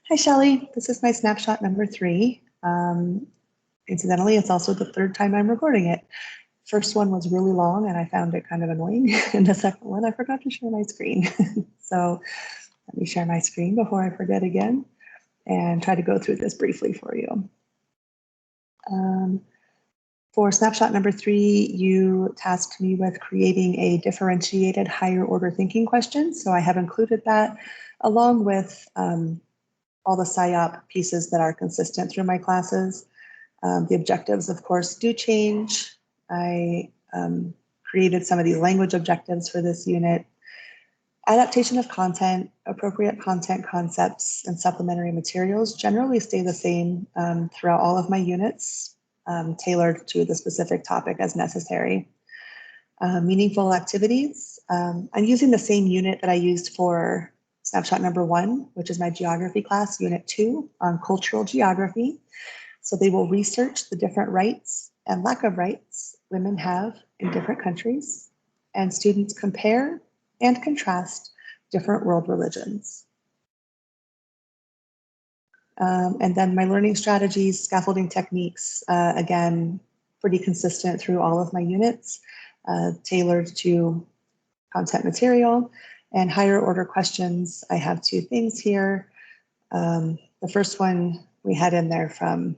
Hi, Shelley. This is my snapshot number 3. Incidentally, it's also the 3rd time I'm recording it. First one was really long and I found it kind of annoying. And the second one, I forgot to share my screen. So let me share my screen before I forget again and try to go through this briefly for you. For snapshot number 3, you tasked me with creating a differentiated higher order thinking question. So I have included that along with all the SIOP pieces that are consistent through my classes. The objectives, of course, do change. I created some of these language objectives for this unit. Adaptation of content, appropriate content concepts, and supplementary materials generally stay the same throughout all of my units, tailored to the specific topic as necessary. Meaningful activities. I'm using the same unit that I used for snapshot number 1, which is my geography class, unit 2 on cultural geography. So they will research the different rights and lack of rights women have in different countries, and students compare and contrast different world religions. And then my learning strategies, scaffolding techniques, again, pretty consistent through all of my units, tailored to content material. And higher order questions, I have 2 things here. The first one we had in there from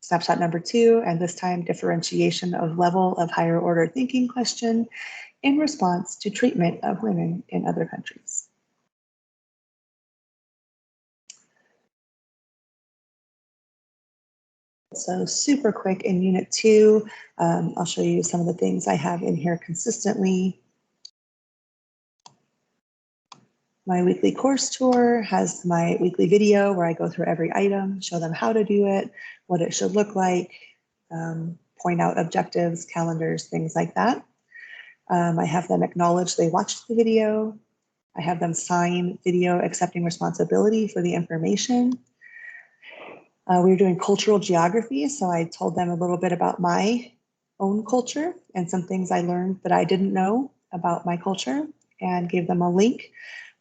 snapshot number 2, and this time differentiation of level of higher order thinking question in response to treatment of women in other countries. So super quick in unit 2, I'll show you some of the things I have in here consistently. My weekly course tour has my weekly video where I go through every item, show them how to do it, what it should look like, point out objectives, calendars, things like that. I have them acknowledge they watched the video. I have them sign video accepting responsibility for the information. We were doing cultural geography, so I told them a little bit about my own culture and some things I learned that I didn't know about my culture, and gave them a link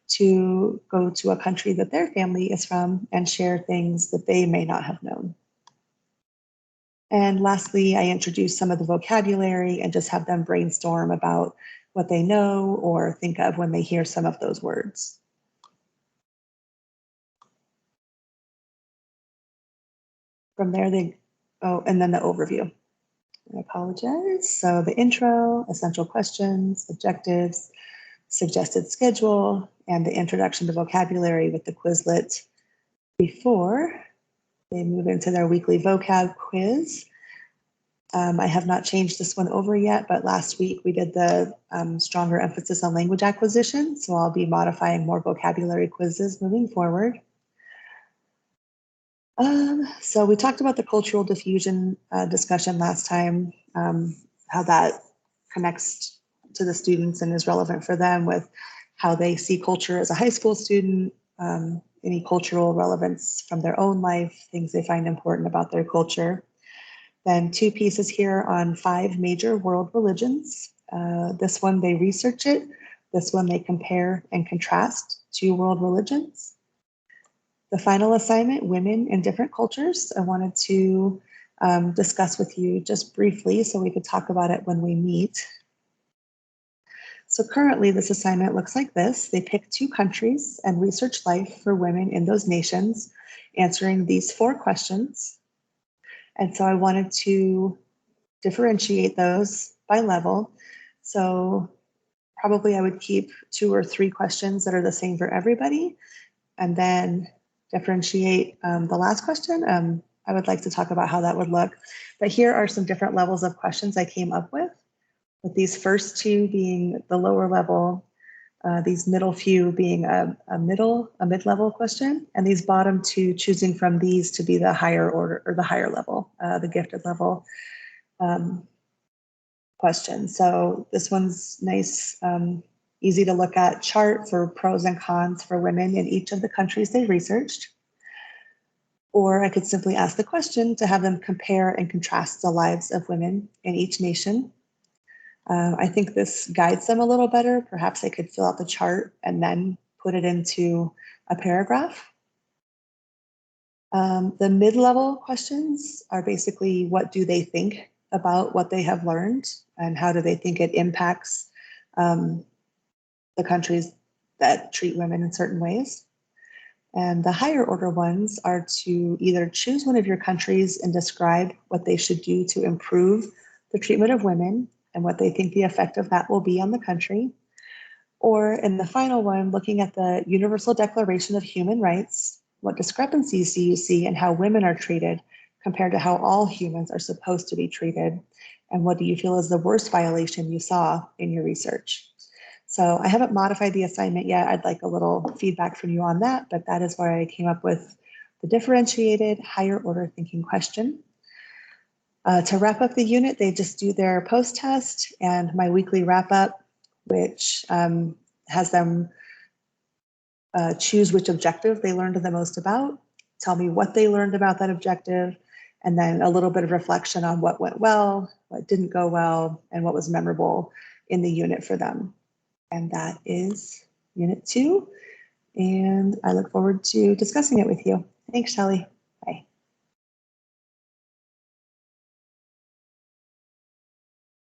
to go to a country that their family is from and share things that they may not have known. And lastly, I introduced some of the vocabulary and just have them brainstorm about what they know or think of when they hear some of those words. From there, and then the overview. I apologize. So the intro, essential questions, objectives, suggested schedule, and the introduction to vocabulary with the Quizlet before they move into their weekly vocab quiz. I have not changed this one over yet, but last week we did the stronger emphasis on language acquisition, so I'll be modifying more vocabulary quizzes moving forward. So we talked about the cultural diffusion discussion last time, how that connects to the students and is relevant for them with how they see culture as a high school student, any cultural relevance from their own life, things they find important about their culture. Then 2 pieces here on 5 major world religions. This one, they research it. This one, they compare and contrast 2 world religions. The final assignment, women in different cultures, I wanted to discuss with you just briefly so we could talk about it when we meet. So currently this assignment looks like this. They pick 2 countries and research life for women in those nations, answering these 4 questions. And so I wanted to differentiate those by level. So probably I would keep 2 or 3 questions that are the same for everybody, and then differentiate the last question. I would like to talk about how that would look. But here are some different levels of questions I came up with these first 2 being the lower level, these middle few being a mid-level question, and these bottom 2 choosing from these to be the higher order or the higher level, the gifted level question. So this one's nice, easy to look at chart for pros and cons for women in each of the countries they researched. Or I could simply ask the question to have them compare and contrast the lives of women in each nation. I think this guides them a little better. Perhaps they could fill out the chart and then put it into a paragraph. The mid-level questions are basically what do they think about what they have learned and how do they think it impacts the countries that treat women in certain ways. And the higher order ones are to either choose one of your countries and describe what they should do to improve the treatment of women and what they think the effect of that will be on the country. Or in the final one, looking at the Universal Declaration of Human Rights, what discrepancies do you see in how women are treated compared to how all humans are supposed to be treated? And what do you feel is the worst violation you saw in your research? So I haven't modified the assignment yet. I'd like a little feedback from you on that, but that is where I came up with the differentiated higher order thinking question. To wrap up the unit, they just do their post test and my weekly wrap up, which has them choose which objective they learned the most about, tell me what they learned about that objective, and then a little bit of reflection on what went well, what didn't go well, and what was memorable in the unit for them. And that is Unit 2. And I look forward to discussing it with you. Thanks, Shelley.